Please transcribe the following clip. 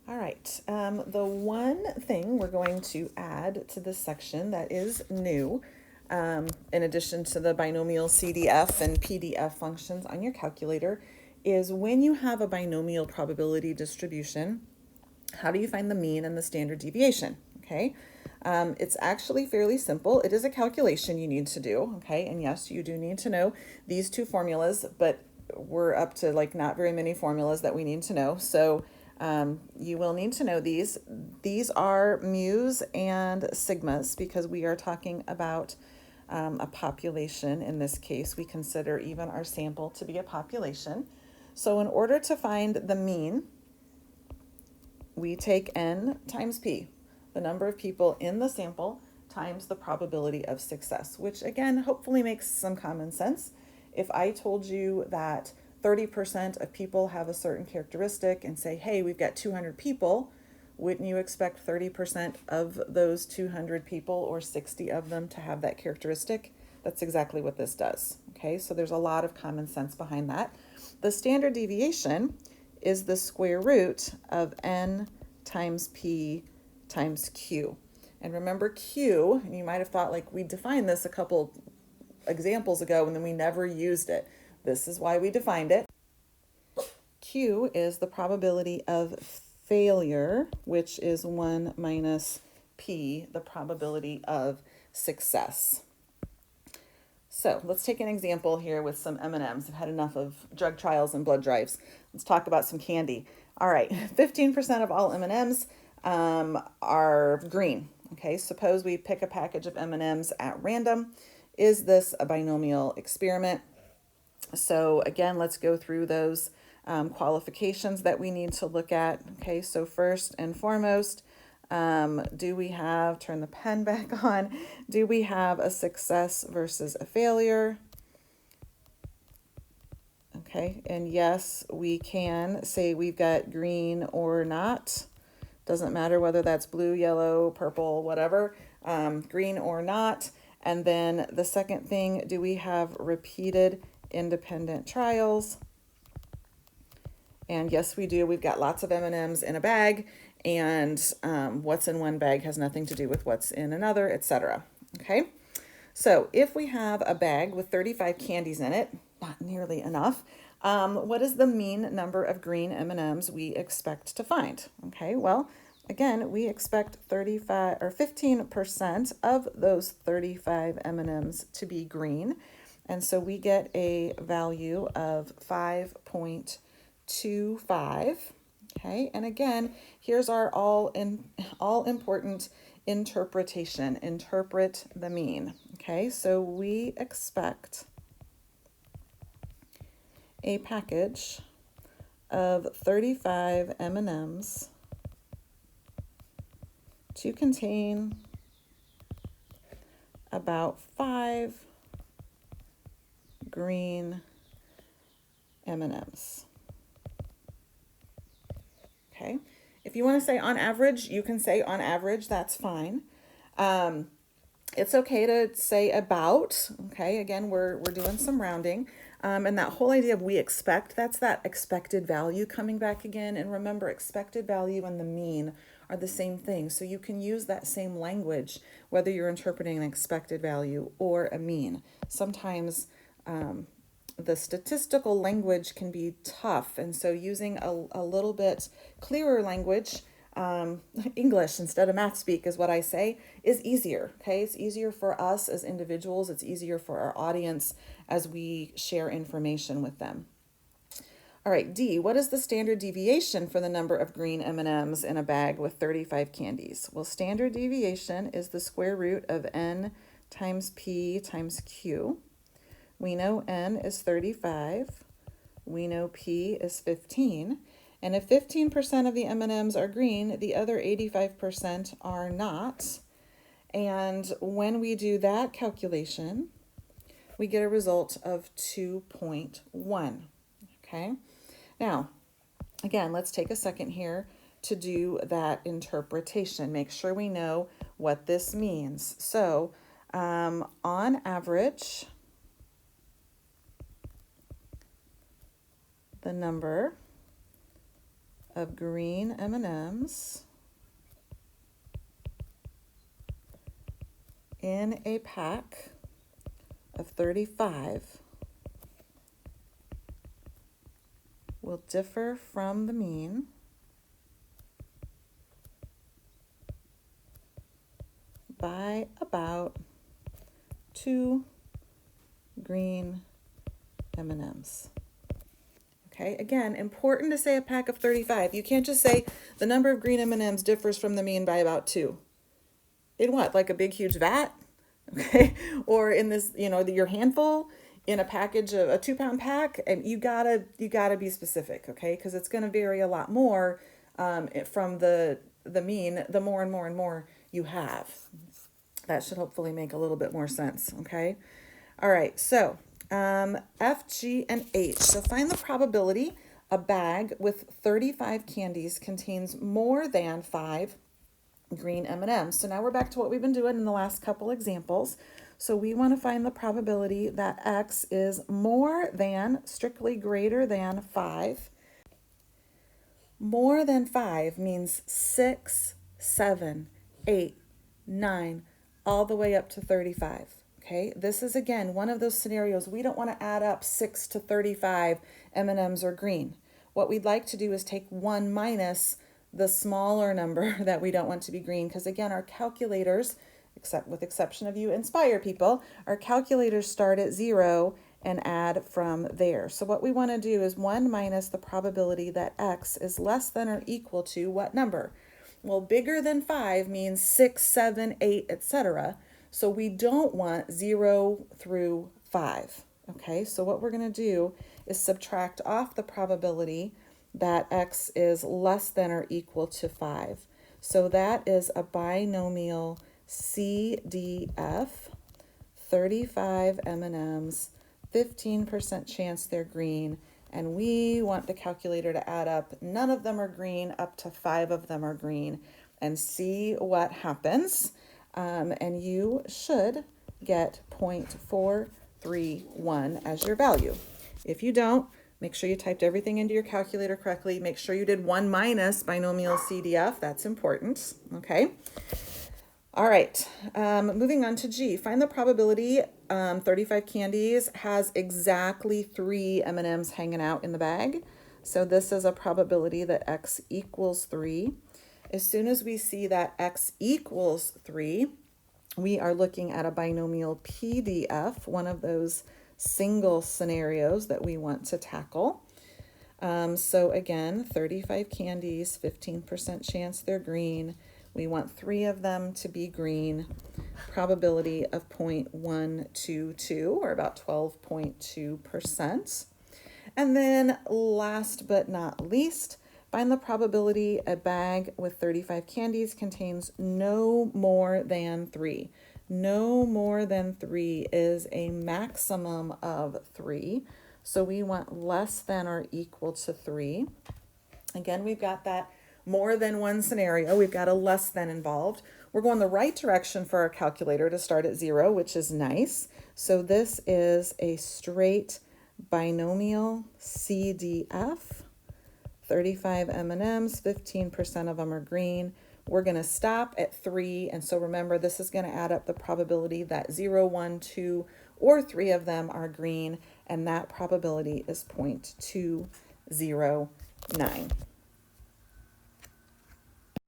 All right. The one thing we're going to add to this section that is new, in addition to the binomial CDF and PDF functions on your calculator, is when you have a binomial probability distribution, how do you find the mean and the standard deviation? Okay. It's actually fairly simple. It is a calculation you need to do. Okay. And yes, you do need to know these two formulas, but we're up to like not very many formulas that we need to know. So you will need to know these. These are mu's and sigmas because we are talking about a population. In this case, we consider even our sample to be a population. So in order to find the mean, we take n times p, the number of people in the sample times the probability of success, which again, hopefully makes some common sense. If I told you that 30% of people have a certain characteristic and say, hey, we've got 200 people, wouldn't you expect 30% of those 200 people or 60 of them to have that characteristic? That's exactly what this does. Okay, so there's a lot of common sense behind that. The standard deviation is the square root of n times p times q. And remember q, and you might have thought like we defined this a couple examples ago and then we never used it. This is why we defined it. Q is the probability of failure, which is 1 minus p, the probability of success. So let's take an example here with some M&Ms. I've had enough of drug trials and blood drives. Let's talk about some candy. All right, 15% of all M&Ms are green. Okay, suppose we pick a package of M&Ms at random. Is this a binomial experiment? So again, let's go through those qualifications that we need to look at. Okay, so first and foremost, do we have, turn the pen back on, do we have a success versus a failure? Okay, and yes, we can say we've got green or not. Doesn't matter whether that's blue, yellow, purple, whatever, green or not. And then the second thing, do we have repeated independent trials? And yes, we do. We've got lots of M&Ms in a bag, and what's in one bag has nothing to do with what's in another, etc. Okay, so if we have a bag with 35 candies in it, not nearly enough, what is the mean number of green M&Ms we expect to find? Okay, well, again, we expect 35 or 15% of those 35 M&Ms to be green. And so we get a value of 5.25. Okay, and again, here's our all important interpretation. Interpret the mean. Okay, so we expect a package of 35 M&Ms to contain about 5 green M&Ms. Okay, if you want to say on average, you can say on average, that's fine. It's okay to say about. Okay, again, we're doing some rounding. And that whole idea of we expect, that's that expected value coming back again. And remember, expected value and the mean are the same thing. So you can use that same language, whether you're interpreting an expected value or a mean. Sometimes the statistical language can be tough. And so using a little bit clearer language, English instead of math speak is what I say, is easier. Okay, it's easier for us as individuals. It's easier for our audience as we share information with them. All right, D, what is the standard deviation for the number of green M&Ms in a bag with 35 candies? Well, standard deviation is the square root of n times p times q. We know n is 35. We know p is 15. And if 15% of the M&Ms are green, the other 85% are not. And when we do that calculation, we get a result of 2.1. Okay. Now, again, let's take a second here to do that interpretation. Make sure we know what this means. So, on average, the number of green M&Ms in a pack of 35 will differ from the mean by about 2 green M&Ms. Okay, again, important to say a pack of 35. You can't just say the number of green M&Ms differs from the mean by about 2. In what? Like a big, huge vat? Okay, or in this, your handful in a package of a 2-pound pack, and you gotta be specific, okay? Because it's going to vary a lot more from the mean, the more and more and more you have. That should hopefully make a little bit more sense, okay? All right, so F, G, and H. So find the probability a bag with 35 candies contains more than 5 green M&Ms. So now we're back to what we've been doing in the last couple examples. So we want to find the probability that X is more than, strictly greater than 5. More than 5 means 6, 7, 8, 9, all the way up to 35. Okay, this is again one of those scenarios we don't want to add up 6 to 35 M&Ms are green. What we'd like to do is take 1 minus the smaller number that we don't want to be green, because again, our calculators, except with exception of you Inspire people, our calculators start at 0 and add from there. So what we want to do is 1 minus the probability that X is less than or equal to what number? Well, bigger than 5 means 6, 7, 8, etc. So we don't want 0 through 5. Okay, so what we're going to do is subtract off the probability that X is less than or equal to 5. So that is a binomial CDF, 35 M&Ms, 15% chance they're green, and we want the calculator to add up none of them are green up to 5 of them are green and see what happens. And you should get 0.431 as your value. If you don't, make sure you typed everything into your calculator correctly. Make sure you did 1 minus binomial CDF. That's important. Okay. All right. Moving on to G. Find the probability 35 candies has exactly 3 M&Ms hanging out in the bag. So this is a probability that X equals 3. As soon as we see that X equals 3, we are looking at a binomial PDF, one of those single scenarios that we want to tackle. So again, 35 candies, 15% chance they're green. We want 3 of them to be green. Probability of 0.122, or about 12.2%. And then last but not least, find the probability a bag with 35 candies contains no more than 3. No more than 3 is a maximum of 3. So we want less than or equal to 3. Again, we've got that more than one scenario. We've got a less than involved. We're going the right direction for our calculator to start at 0, which is nice. So this is a straight binomial CDF. 35 M&Ms, 15% of them are green. We're going to stop at 3, and so remember, this is going to add up the probability that 0, 1, 2, or 3 of them are green, and that probability is 0.209.